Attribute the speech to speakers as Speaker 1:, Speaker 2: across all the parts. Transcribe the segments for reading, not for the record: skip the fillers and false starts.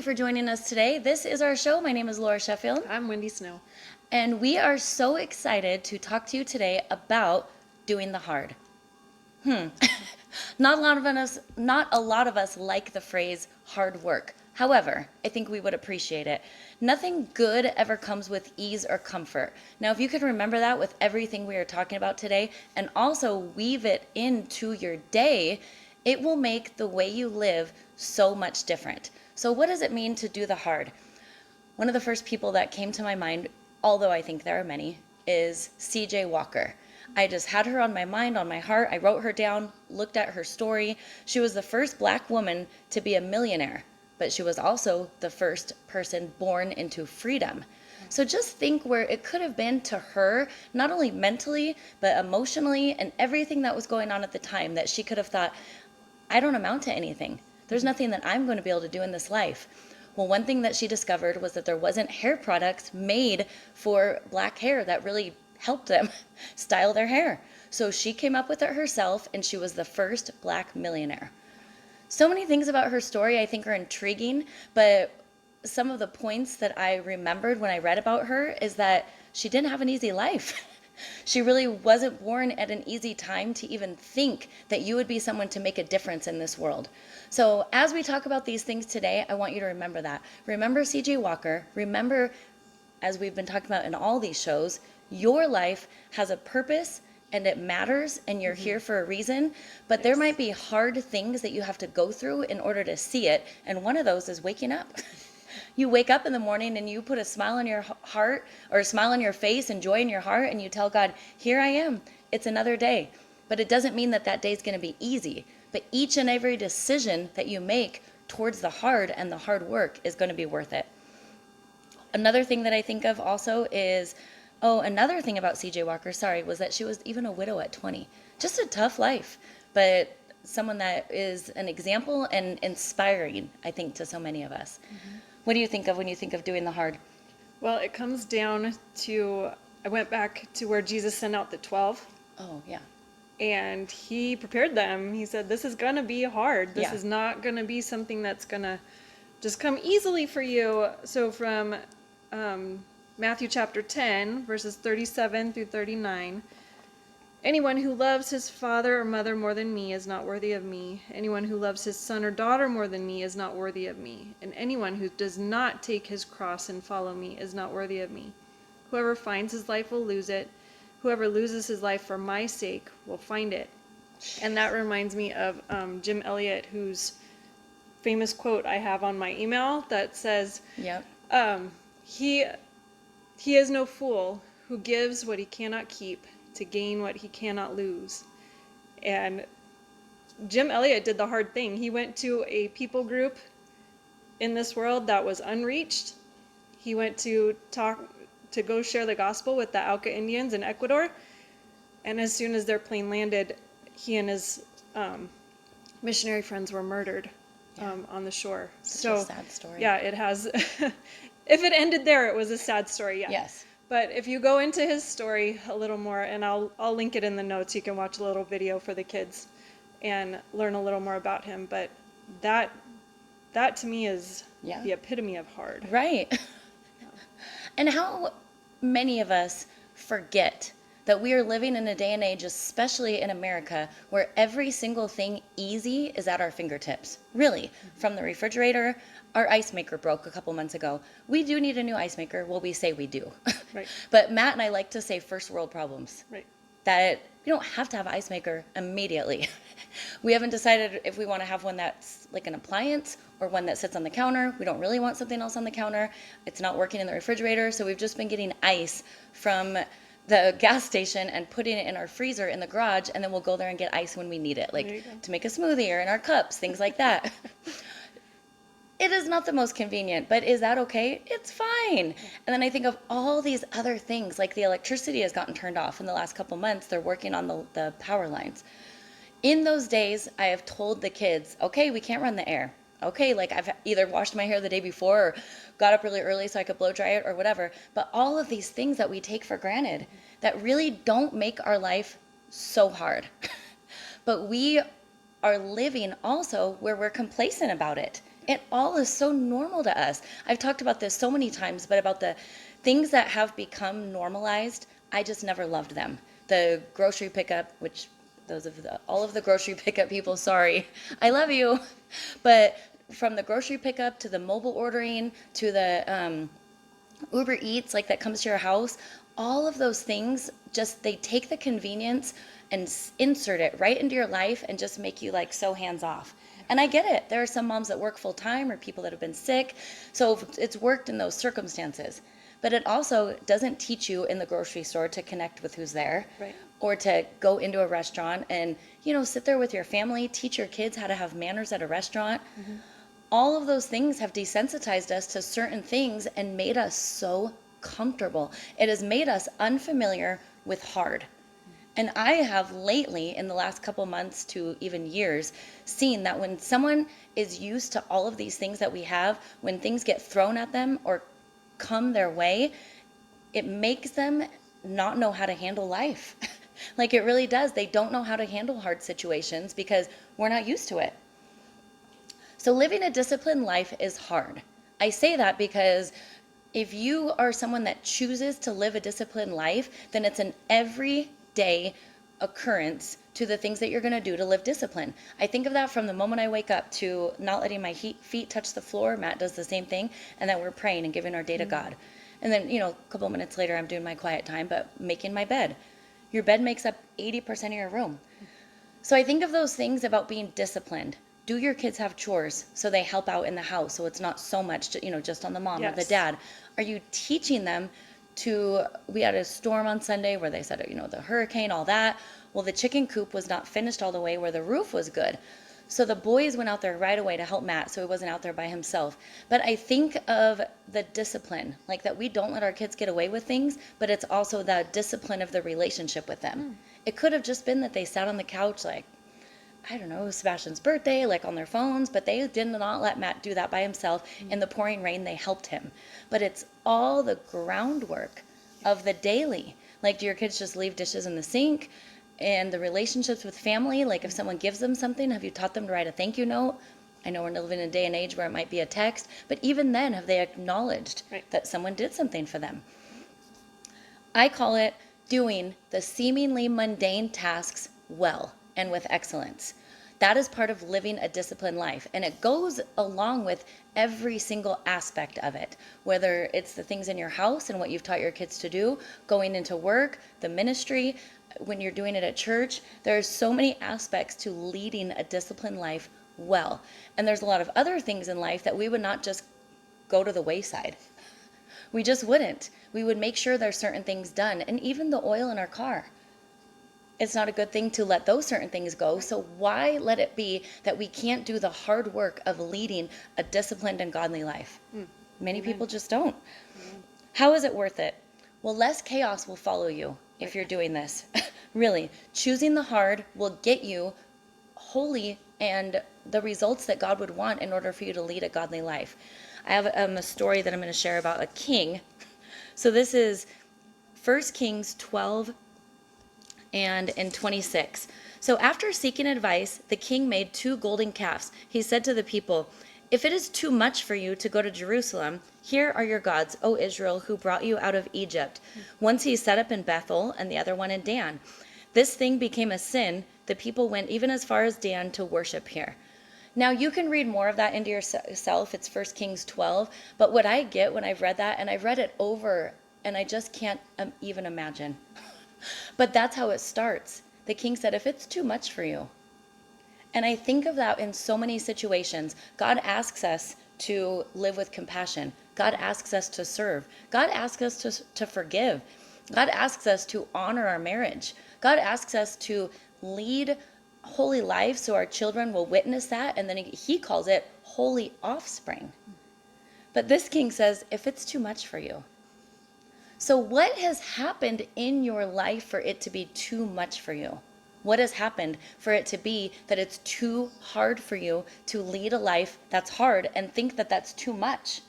Speaker 1: you for joining us today. This is our show. My name is Laura Sheffield.
Speaker 2: I'm Wendy Snow.
Speaker 1: And we are so excited to talk to you today about doing the hard. Not a lot of us like the phrase hard work. However, I think we would appreciate it. Nothing good ever comes with ease or comfort. Now, if you could remember that with everything we are talking about today and also weave it into your day, it will make the way you live so much different. So what does it mean to do the hard? One of the first people that came to my mind, although I think there are many, is CJ Walker. I just had her on my mind, on my heart. I wrote her down, looked at her story. She was the first Black woman to be a millionaire, but she was also the first person born into freedom. So just think where it could have been to her, not only mentally, but emotionally and everything that was going on at the time, that she could have thought, I don't amount to anything. There's nothing that I'm going to be able to do in this life. Well, one thing that she discovered was that there wasn't hair products made for Black hair that really helped them style their hair. So she came up with it herself, and she was the first Black millionaire. So many things about her story I think are intriguing, but some of the points that I remembered when I read about her is that she didn't have an easy life. She really wasn't born at an easy time to even think that you would be someone to make a difference in this world. So as we talk about these things today, I want you to remember that. Remember C.J. Walker. Remember, as we've been talking about in all these shows, your life has a purpose and it matters and you're here for a reason, but there might be hard things that you have to go through in order to see it, and one of those is waking up. You wake up in the morning and you put a smile on your heart or a smile on your face and joy in your heart, and you tell God, here I am. It's another day. But it doesn't mean that that day is going to be easy. But each and every decision that you make towards the hard and the hard work is going to be worth it. Another thing that I think of also is, another thing about CJ Walker, was that she was even a widow at 20. Just a tough life, but someone that is an example and inspiring, I think, to so many of us. What do you think of when you think of doing the hard?
Speaker 2: Well, it comes down to, I went back to where Jesus sent out the 12.
Speaker 1: Oh, yeah.
Speaker 2: And he prepared them. He said, this is going to be hard. This
Speaker 1: Yeah.
Speaker 2: is not going to be something that's going to just come easily for you. So from Matthew chapter 10, verses 37 through 39, anyone who loves his father or mother more than me is not worthy of me. Anyone who loves his son or daughter more than me is not worthy of me. And anyone who does not take his cross and follow me is not worthy of me. Whoever finds his life will lose it. Whoever loses his life for my sake will find it. And that reminds me of Jim Elliot, whose famous quote I have on my email that says,
Speaker 1: Yep.
Speaker 2: He is no fool who gives what he cannot keep to gain what he cannot lose. And Jim Elliot did the hard thing. He went to a people group in this world that was unreached. He went to go share the gospel with the Auca Indians in Ecuador. And as soon as their plane landed, he and his missionary friends were murdered on the shore.
Speaker 1: Such a sad story.
Speaker 2: Yeah, it has. If it ended there, it was a sad story, yeah.
Speaker 1: Yes.
Speaker 2: But if you go into his story a little more, and I'll link it in the notes, you can watch a little video for the kids and learn a little more about him. But that to me is the epitome of hard.
Speaker 1: Right. Yeah. And how many of us forget that we are living in a day and age, especially in America, where every single thing easy is at our fingertips. Really, from the refrigerator. Our ice maker broke a couple months ago. We do need a new ice maker. Well, we say we do.
Speaker 2: Right.
Speaker 1: But Matt and I like to say first world problems.
Speaker 2: Right.
Speaker 1: That we don't have to have an ice maker immediately. We haven't decided if we want to have one that's like an appliance or one that sits on the counter. We don't really want something else on the counter. It's not working in the refrigerator. So we've just been getting ice from the gas station and putting it in our freezer in the garage, and then we'll go there and get ice when we need it, like to make a smoothie or in our cups, things like that. It is not the most convenient, but is that okay? It's fine. And then I think of all these other things, like the electricity has gotten turned off in the last couple months. They're working on the power lines. In those days, I have told the kids, okay, we can't run the air. Okay, like I've either washed my hair the day before or got up really early so I could blow dry it or whatever. But all of these things that we take for granted that really don't make our life so hard. But we are living also where we're complacent about it. It all is so normal to us. I've talked about this so many times, but about the things that have become normalized, I just never loved them. The grocery pickup, which all of the grocery pickup people, sorry, I love you. But from the grocery pickup to the mobile ordering to the Uber Eats, like that comes to your house, all of those things just, they take the convenience and insert it right into your life and just make you like so hands off. And I get it. There are some moms that work full time or people that have been sick. So it's worked in those circumstances. But it also doesn't teach you in the grocery store to connect with who's there.
Speaker 2: Right.
Speaker 1: Or to go into a restaurant and, sit there with your family, teach your kids how to have manners at a restaurant. Mm-hmm. All of those things have desensitized us to certain things and made us so comfortable. It has made us unfamiliar with hard. And I have lately, in the last couple months to even years, seen that when someone is used to all of these things that we have, when things get thrown at them or come their way, it makes them not know how to handle life. Like it really does. They don't know how to handle hard situations because we're not used to it. So living a disciplined life is hard. I say that because if you are someone that chooses to live a disciplined life, then it's an everyday occurrence to the things that you're going to do to live discipline. I think of that from the moment I wake up to not letting my feet touch the floor. Matt does the same thing. And then we're praying and giving our day to God. And then, a couple of minutes later, I'm doing my quiet time, but making my bed. Your bed makes up 80% of your room. So I think of those things about being disciplined. Do your kids have chores so they help out in the house so it's not so much, just on the mom or the dad? Are you teaching them we had a storm on Sunday where they said, the hurricane, all that. Well, the chicken coop was not finished all the way where the roof was good. So the boys went out there right away to help Matt so he wasn't out there by himself. But I think of the discipline, like that we don't let our kids get away with things, but it's also the discipline of the relationship with them. It could have just been that they sat on the couch like, I don't know, Sebastian's birthday, like on their phones, but they did not let Matt do that by himself. In the pouring rain, they helped him. But it's all the groundwork of the daily. Like, do your kids just leave dishes in the sink? And the relationships with family, like if someone gives them something, have you taught them to write a thank you note? I know we're living in a day and age where it might be a text, but even then, have they acknowledged that someone did something for them? I call it doing the seemingly mundane tasks well and with excellence. That is part of living a disciplined life. And it goes along with every single aspect of it, whether it's the things in your house and what you've taught your kids to do, going into work, the ministry, when you're doing it at church. There are so many aspects to leading a disciplined life well. And there's a lot of other things in life that we would not just go to the wayside. We just wouldn't. We would make sure there's certain things done. And even the oil in our car. It's not a good thing to let those certain things go. So why let it be that we can't do the hard work of leading a disciplined and godly life? Many people just don't. How is it worth it? Well, less chaos will follow you if you're doing this. Really, choosing the hard will get you holy and the results that God would want in order for you to lead a godly life. I have a story that I'm going to share about a king. So this is 1 Kings 12 and in 26. So after seeking advice, the king made 2 golden calves. He said to the people, "If it is too much for you to go to Jerusalem, here are your gods, O Israel, who brought you out of Egypt." Once he set up in Bethel and the other one in Dan. This thing became a sin. The people went even as far as Dan to worship here. Now you can read more of that into yourself. It's 1 Kings 12. But what I get when I've read that, and I've read it over, and I just can't even imagine. But that's how it starts. The king said, if it's too much for you. And I think of that in so many situations. God asks us to live with compassion. God asks us to serve. God asks us to forgive. God asks us to honor our marriage. God asks us to lead holy life so our children will witness that. And then he calls it holy offspring. But this king says, if it's too much for you. So what has happened in your life for it to be too much for you? What has happened for it to be that it's too hard for you to lead a life that's hard and think that that's too much?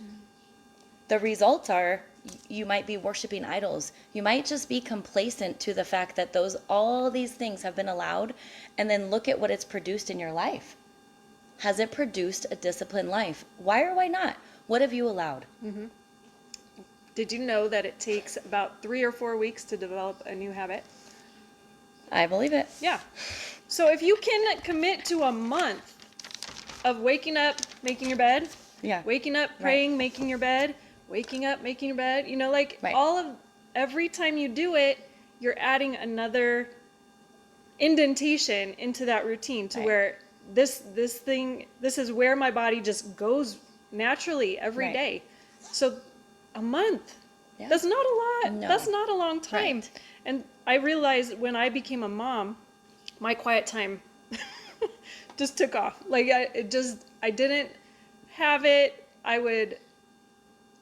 Speaker 1: The results are you might be worshiping idols. You might just be complacent to the fact that all these things have been allowed, and then look at what it's produced in your life. Has it produced a disciplined life? Why or why not? What have you allowed?
Speaker 2: Did you know that it takes about 3 or 4 weeks to develop a new habit?
Speaker 1: I believe it.
Speaker 2: Yeah. So if you can commit to a month of waking up, making your bed,
Speaker 1: Yeah.
Speaker 2: waking up, praying, making your bed, waking up, making your bed, like
Speaker 1: Right.
Speaker 2: every time you do it, you're adding another indentation into that routine to
Speaker 1: Right.
Speaker 2: where this is where my body just goes naturally every
Speaker 1: Right.
Speaker 2: day. So a month,
Speaker 1: Yeah.
Speaker 2: that's not a lot.
Speaker 1: No.
Speaker 2: That's not a long time.
Speaker 1: Right.
Speaker 2: And I realized when I became a mom, my quiet time just took off. Like I didn't have it. I would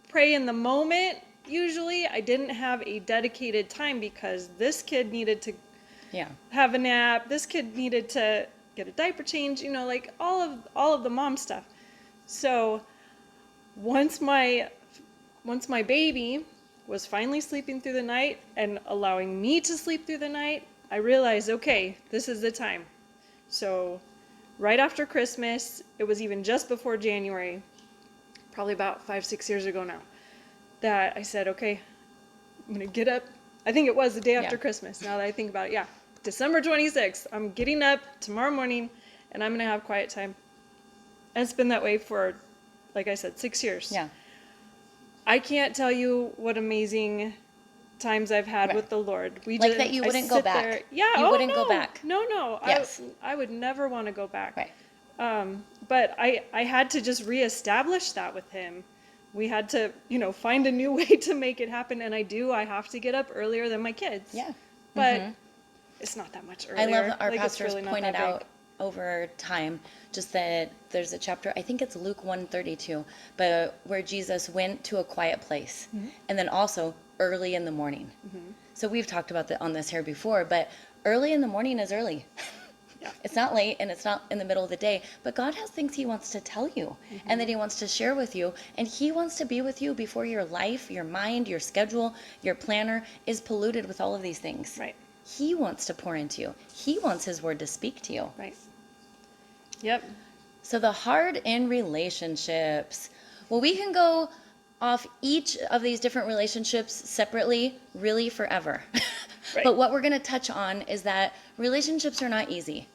Speaker 2: pray in the moment. Usually I didn't have a dedicated time because this kid needed to
Speaker 1: Yeah.
Speaker 2: have a nap. This kid needed to get a diaper change, like all of the mom stuff. So once my baby was finally sleeping through the night and allowing me to sleep through the night, I realized, okay, this is the time. So right after Christmas, it was even just before January, probably about 5-6 years ago now, that I said, okay, I'm going to get up. I think it was the day after Christmas, now that I think about it. Yeah, December 26th, I'm getting up tomorrow morning, and I'm going to have quiet time. And it's been that way for, like I said, 6 years.
Speaker 1: Yeah.
Speaker 2: I can't tell you what amazing times I've had with the Lord.
Speaker 1: Like that you wouldn't go back.
Speaker 2: There. Yeah,
Speaker 1: You wouldn't go back.
Speaker 2: No.
Speaker 1: Yes.
Speaker 2: I would never want to go back.
Speaker 1: Right.
Speaker 2: But I had to just reestablish that with him. We had to, find a new way to make it happen. And I have to get up earlier than my kids.
Speaker 1: Yeah.
Speaker 2: But it's not that much earlier.
Speaker 1: I love our pastors
Speaker 2: really
Speaker 1: pointed out over time just that there's a chapter, I think it's Luke 1:32, but where Jesus went to a quiet place and then also early in the morning. So we've talked about that on this here before, but early in the morning is early.
Speaker 2: Yeah.
Speaker 1: It's not late and it's not in the middle of the day, but God has things he wants to tell you and that he wants to share with you, and he wants to be with you before your life, your mind, your schedule, your planner is polluted with all of these things.
Speaker 2: Right.
Speaker 1: He wants to pour into you. He wants his word to speak to you.
Speaker 2: Right. Yep.
Speaker 1: So the hard in relationships. Well, we can go off each of these different relationships separately, really forever.
Speaker 2: Right.
Speaker 1: But what we're going to touch on is that relationships are not easy,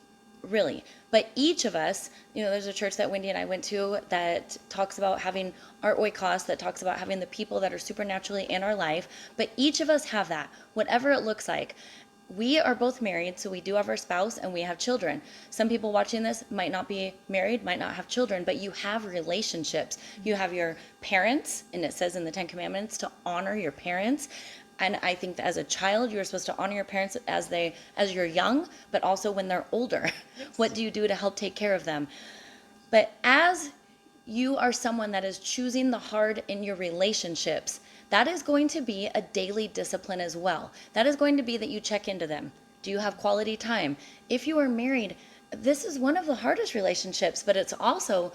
Speaker 1: really. But each of us, there's a church that Wendy and I went to that talks about having our oikos, that talks about having the people that are supernaturally in our life. But each of us have that, whatever it looks like. We are both married, so we do have our spouse and we have children. Some people watching this might not be married, might not have children, but you have relationships. You have your parents, and it says in the 10 Commandments to honor your parents. And I think that as a child, you're supposed to honor your parents as you're young, but also when they're older. Yes. What do you do to help take care of them? But as you are someone that is choosing the hard in your relationships, that is going to be a daily discipline as well. That is going to be that you check into them. Do you have quality time? If you are married, this is one of the hardest relationships, but it's also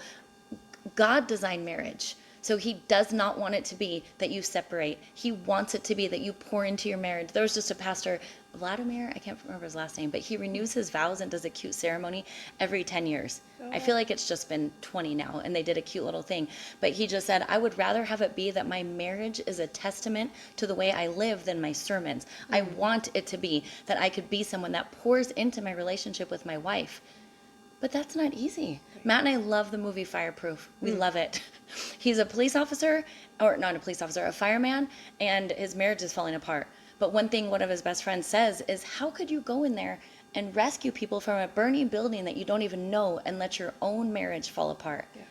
Speaker 1: God designed marriage. So he does not want it to be that you separate. He wants it to be that you pour into your marriage. There was just a pastor, Vladimir, I can't remember his last name, but he renews his vows and does a cute ceremony every 10 years. Oh. I feel like it's just been 20 now, and they did a cute little thing. But he just said, I would rather have it be that my marriage is a testament to the way I live than my sermons. Mm-hmm. I want it to be that I could be someone that pours into my relationship with my wife. But that's not easy. Matt and I love the movie Fireproof. We love it. He's a police officer, or not a police officer, a fireman, and his marriage is falling apart. But one thing one of his best friends says is, how could you go in there and rescue people from a burning building that you don't even know and let your own marriage fall apart? Yeah.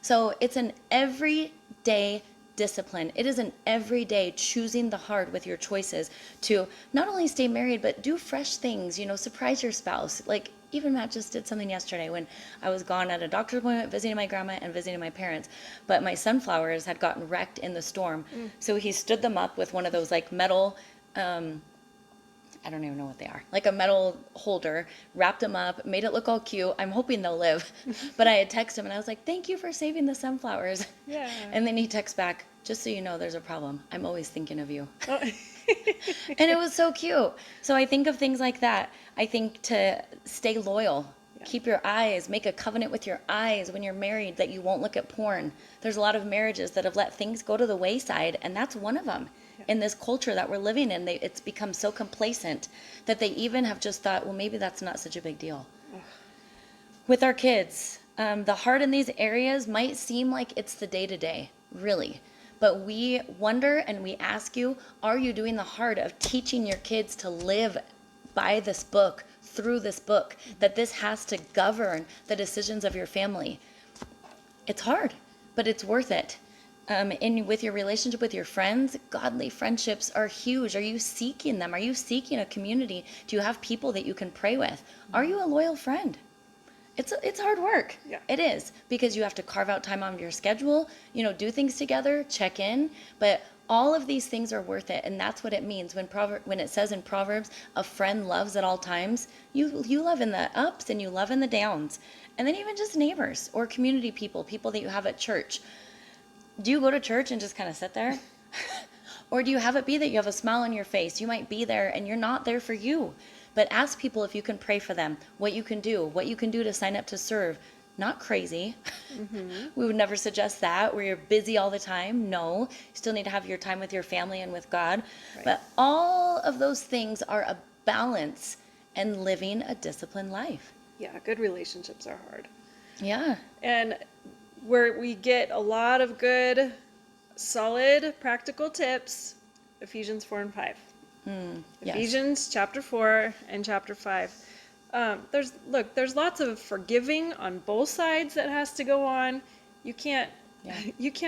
Speaker 1: So it's an everyday discipline. It is an everyday choosing the hard with your choices to not only stay married, but do fresh things, surprise your spouse. Like, even Matt just did something yesterday when I was gone at a doctor's appointment, visiting my grandma and visiting my parents. But my sunflowers had gotten wrecked in the storm. So he stood them up with one of those metal, I don't even know what they are, like a metal holder, wrapped them up, made it look all cute. I'm hoping they'll live. But I had texted him and I was like, thank you for saving the sunflowers. Yeah. And then he texts back, just so you know, there's a problem. I'm always thinking of you. Oh. And it was so cute. So I think of things like that. I think to stay loyal. Keep your eyes, make a covenant with your eyes when you're married that you won't look at porn. There's a lot of marriages that have let things go to the wayside, and that's one of them.
Speaker 2: Yeah.
Speaker 1: In this culture that we're living in, it's become so complacent that they even have just thought, well, maybe that's not such a big deal.
Speaker 2: Ugh.
Speaker 1: With our kids, the heart in these areas might seem like it's the day-to-day, really. But we wonder and we ask you, are you doing the heart of teaching your kids to live by this book, through this book, that this has to govern the decisions of your family? It's hard, but it's worth it. With your relationship with your friends, godly friendships are huge. Are you seeking them? Are you seeking a community? Do you have people that you can pray with? Are you a loyal friend? It's hard work.
Speaker 2: Yeah.
Speaker 1: It is, because you have to carve out time on your schedule, do things together, check in, but all of these things are worth it, and that's what it means when it says in Proverbs, a friend loves at all times. You love in the ups and you love in the downs. And then even just neighbors or community people that you have at church. Do you go to church and just kind of sit there? Or do you have it be that you have a smile on your face? You might be there and you're not there for you. But ask people if you can pray for them, what you can do to sign up to serve. Not crazy. Mm-hmm. We would never suggest that, where you're busy all the time. No, you still need to have your time with your family and with God. Right. But all of those things are a balance and living a disciplined life.
Speaker 2: Yeah, good relationships are hard.
Speaker 1: Yeah. And
Speaker 2: where we get a lot of good, solid, practical tips, Ephesians 4 and 5.
Speaker 1: Yes.
Speaker 2: Ephesians chapter 4 and chapter 5. There's lots of forgiving on both sides that has to go on. You can't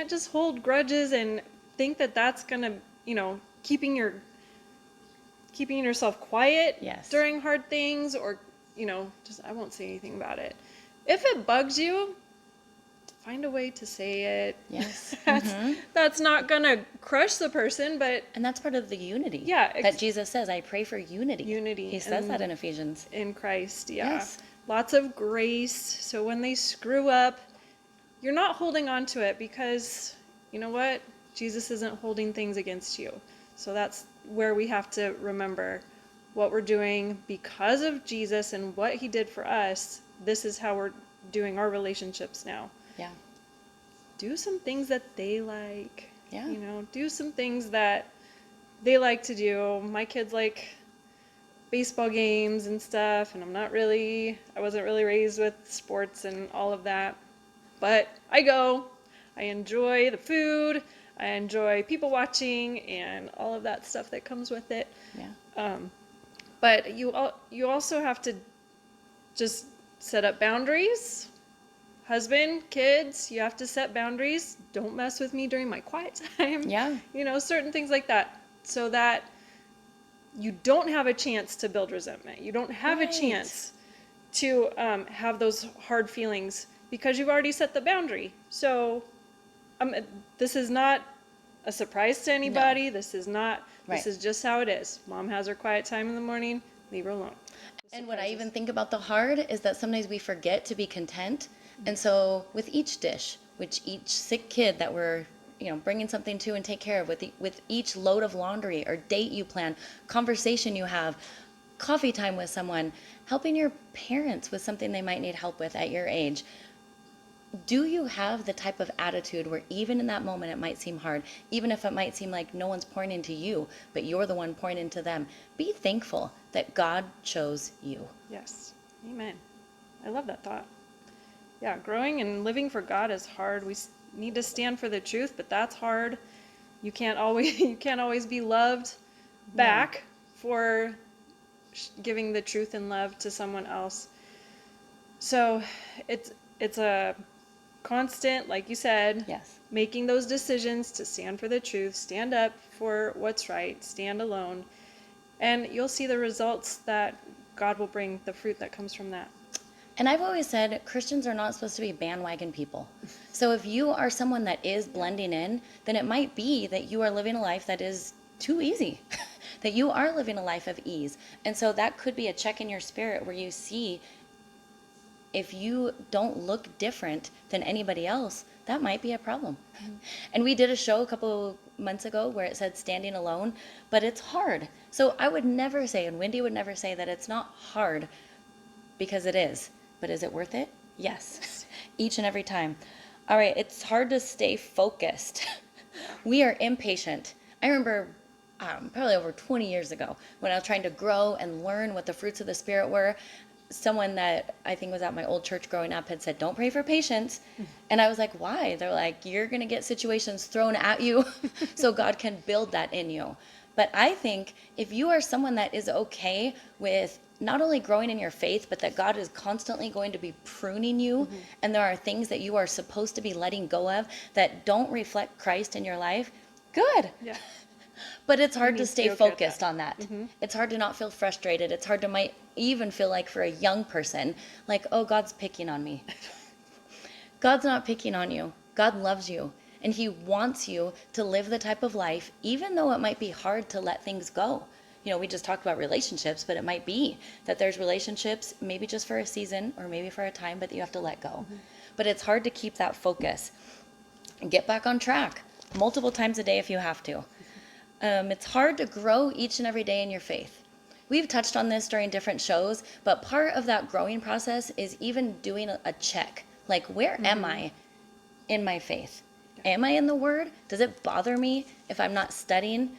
Speaker 2: just hold grudges and think that that's gonna, keeping yourself quiet during hard things, or just I won't say anything about it. If it bugs you, find a way to say it.
Speaker 1: Yes.
Speaker 2: That's not gonna crush the person, and
Speaker 1: that's part of the unity.
Speaker 2: Yeah.
Speaker 1: That Jesus says, I pray for unity.
Speaker 2: Unity.
Speaker 1: He says that in Ephesians.
Speaker 2: In Christ, yeah.
Speaker 1: Yes.
Speaker 2: Lots of grace. So when they screw up, you're not holding on to it, because you know what? Jesus isn't holding things against you. So that's where we have to remember what we're doing because of Jesus and what he did for us. This is how we're doing our relationships now.
Speaker 1: Yeah.
Speaker 2: Do some things that they like.
Speaker 1: Yeah.
Speaker 2: Do some things that they like to do. My kids like baseball games and stuff, and I wasn't really raised with sports and all of that. But I go. I enjoy the food. I enjoy people watching and all of that stuff that comes with it.
Speaker 1: Yeah.
Speaker 2: But you also have to just set up boundaries. Husband, kids, you have to set boundaries. Don't mess with me during my quiet time.
Speaker 1: Yeah.
Speaker 2: Certain things like that, so that you don't have a chance to build resentment. You don't have a chance to have those hard feelings, because you've already set the boundary. So this is not a surprise to anybody. No. This is just how it is. Mom has her quiet time in the morning. Leave her alone.
Speaker 1: And what I even think about the hard is that sometimes we forget to be content. And so with each dish, with each sick kid that we're bringing something to and take care of, with each load of laundry or date you plan, conversation you have, coffee time with someone, helping your parents with something they might need help with at your age, do you have the type of attitude where even in that moment it might seem hard, even if it might seem like no one's pouring into you, but you're the one pouring into them? Be thankful that God chose you.
Speaker 2: Yes. Amen. I love that thought. Yeah, growing and living for God is hard. We need to stand for the truth, but that's hard. You can't always be loved back for giving the truth and love to someone else. So it's a constant, like you said, making those decisions to stand for the truth, stand up for what's right, stand alone, and you'll see the results that God will bring, the fruit that comes from that.
Speaker 1: And I've always said Christians are not supposed to be bandwagon people. So if you are someone that is blending in, then it might be that you are living a life that is too easy, that you are living a life of ease. And so that could be a check in your spirit where you see, if you don't look different than anybody else, that might be a problem. Mm-hmm. And we did a show a couple months ago where it said standing alone, but it's hard. So I would never say, and Wendy would never say, that it's not hard, because it is. But is it worth it? Yes. Each and every time. All right, it's hard to stay focused. We are impatient. I remember probably over 20 years ago when I was trying to grow and learn what the fruits of the Spirit were. Someone that I think was at my old church growing up had said, don't pray for patience. And I was like, why? They're like, you're going to get situations thrown at you so God can build that in you. But I think if you are someone that is okay with not only growing in your faith, but that God is constantly going to be pruning you, and there are things that you are supposed to be letting go of that don't reflect Christ in your life, good.
Speaker 2: Yeah.
Speaker 1: But it's hard
Speaker 2: need
Speaker 1: to
Speaker 2: to
Speaker 1: stay
Speaker 2: be okay with
Speaker 1: focused
Speaker 2: that.
Speaker 1: on that. It's hard to not feel frustrated. It's hard to might even feel like for a young person, like, oh, God's picking on me. God's not picking on you. God loves you. And he wants you to live the type of life, even though it might be hard to let things go. You know, we just talked about relationships, but it might be that there's relationships, maybe just for a season or maybe for a time, but you have to let go. But it's hard to keep that focus. Get back on track multiple times a day if you have to. It's hard to grow each and every day in your faith. We've touched on this during different shows, but part of that growing process is even doing a check. Like, where am I in my faith? Am I in the Word? Does it bother me if I'm not studying?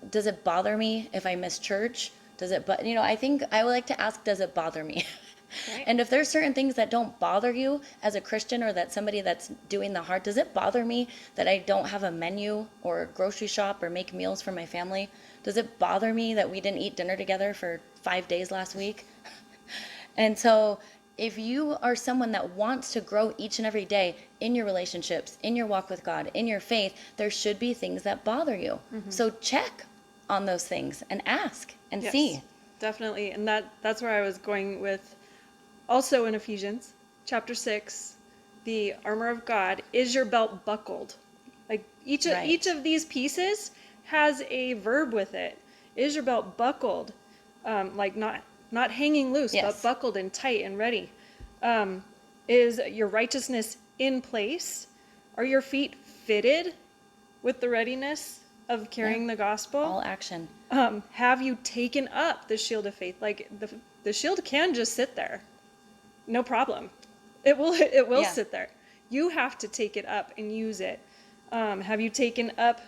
Speaker 1: Does it bother me if I miss church? I think I would like to ask, does it bother me?
Speaker 2: Right.
Speaker 1: And if there's certain things that don't bother you as a Christian or that somebody that's doing the hard, does it bother me that I don't have a menu or grocery shop or make meals for my family? Does it bother me that we didn't eat dinner together for 5 days last week? And so if you are someone that wants to grow each and every day in your relationships, in your walk with God, in your faith, there should be things that bother you. So check on those things and ask and
Speaker 2: Yes,
Speaker 1: see.
Speaker 2: definitely. And that's where I was going with. Also in Ephesians chapter 6, the armor of God, is your belt buckled? Like each of these pieces has a verb with it. Is your belt buckled? Like not hanging loose,
Speaker 1: Yes.
Speaker 2: but buckled and tight and ready. Is your righteousness in place? Are your feet fitted with the readiness of carrying the gospel?
Speaker 1: All action.
Speaker 2: Have you taken up the shield of faith? Like the shield can just sit there. No problem. It will
Speaker 1: Yeah.
Speaker 2: sit there. You have to take it up and use it. Have you taken up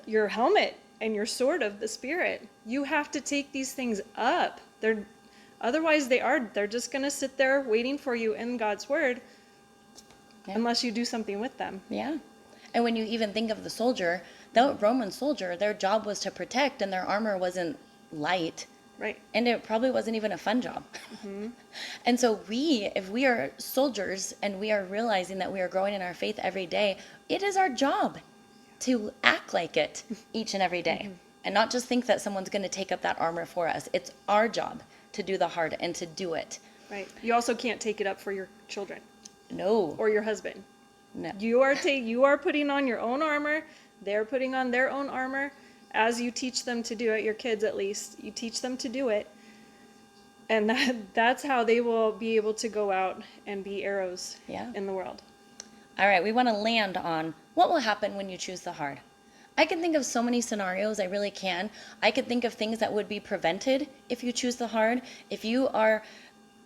Speaker 2: your helmet and your sword of the Spirit? You have to take these things up. Otherwise they're just going to sit there waiting for you in God's word, unless you do something with them.
Speaker 1: Yeah. And when you even think of the soldier, the Roman soldier, their job was to protect, and their armor wasn't light.
Speaker 2: Right.
Speaker 1: And it probably wasn't even a fun job. And so if we are soldiers and we are realizing that we are growing in our faith every day, it is our job to act like it each and every day. And not just think that someone's going to take up that armor for us. It's our job to do the hard and to do it.
Speaker 2: Right. You also can't take it up for your children.
Speaker 1: No.
Speaker 2: Or your husband.
Speaker 1: No.
Speaker 2: You are putting on your own armor. They're putting on their own armor. As you teach them to do it, your kids at least, you teach them to do it. And that's how they will be able to go out and be arrows in the world.
Speaker 1: All right, we want to land on what will happen when you choose the hard. I can think of so many scenarios, I really can. I could think of things that would be prevented if you choose the hard. If you are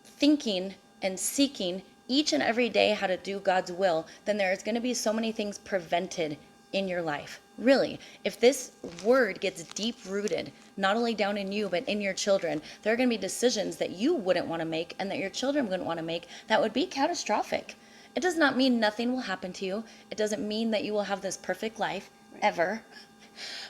Speaker 1: thinking and seeking each and every day how to do God's will, then there is going to be so many things prevented in your life. Really, if this word gets deep rooted, not only down in you, but in your children, there are going to be decisions that you wouldn't want to make and that your children wouldn't want to make that would be catastrophic. It does not mean nothing will happen to you. It doesn't mean that you will have this perfect life ever.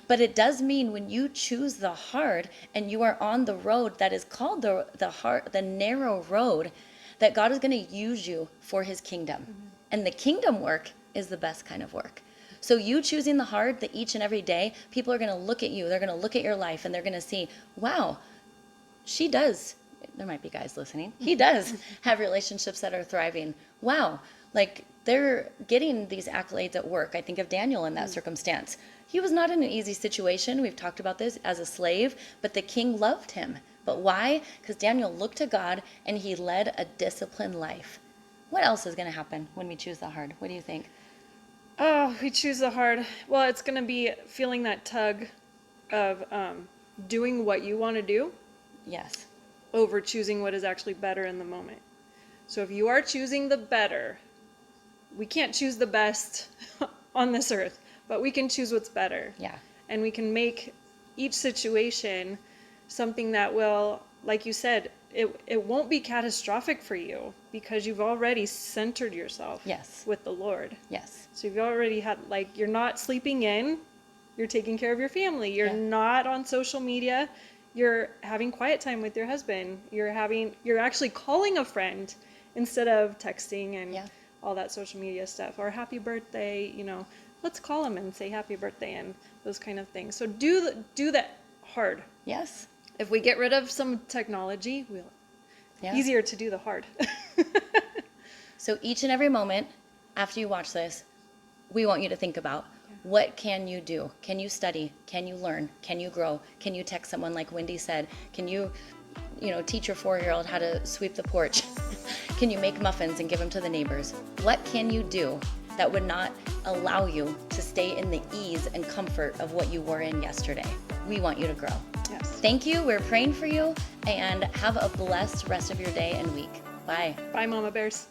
Speaker 1: But it does mean when you choose the hard and you are on the road that is called the narrow road, that God is going to use you for his kingdom. And the kingdom work is the best kind of work. So you choosing the hard, that each and every day, people are going to look at you, they're going to look at your life, and they're going to see, wow, she does. There might be guys listening. He does have relationships that are thriving. Wow, like they're getting these accolades at work. I think of Daniel in that circumstance. He was not in an easy situation. We've talked about this as a slave, but the king loved him. But why? Because Daniel looked to God and he led a disciplined life. What else is going to happen when we choose the hard? What do you think?
Speaker 2: Oh, we choose the hard. Well, it's going to be feeling that tug of doing what you want to do.
Speaker 1: Yes.
Speaker 2: over choosing what is actually better in the moment. So if you are choosing the better, we can't choose the best on this earth, but we can choose what's better.
Speaker 1: Yeah.
Speaker 2: And we can make each situation something that will, like you said, it won't be catastrophic for you because you've already centered yourself
Speaker 1: Yes.
Speaker 2: with the Lord.
Speaker 1: Yes.
Speaker 2: So you've already had, like, you're not sleeping in, you're taking care of your family, you're not on social media, you're having quiet time with your husband, you're actually calling a friend instead of texting and all that social media stuff, or happy birthday, let's call them and say happy birthday and those kind of things. So do that hard.
Speaker 1: Yes.
Speaker 2: If we get rid of some technology, easier to do the hard.
Speaker 1: So each and every moment after you watch this, we want you to think about, what can you do? Can you study? Can you learn? Can you grow? Can you text someone like Wendy said? Can you teach your 4-year-old how to sweep the porch? Can you make muffins and give them to the neighbors? What can you do that would not allow you to stay in the ease and comfort of what you were in yesterday? We want you to grow.
Speaker 2: Yes.
Speaker 1: Thank you. We're praying for you, and have a blessed rest of your day and week. Bye.
Speaker 2: Bye, Mama Bears.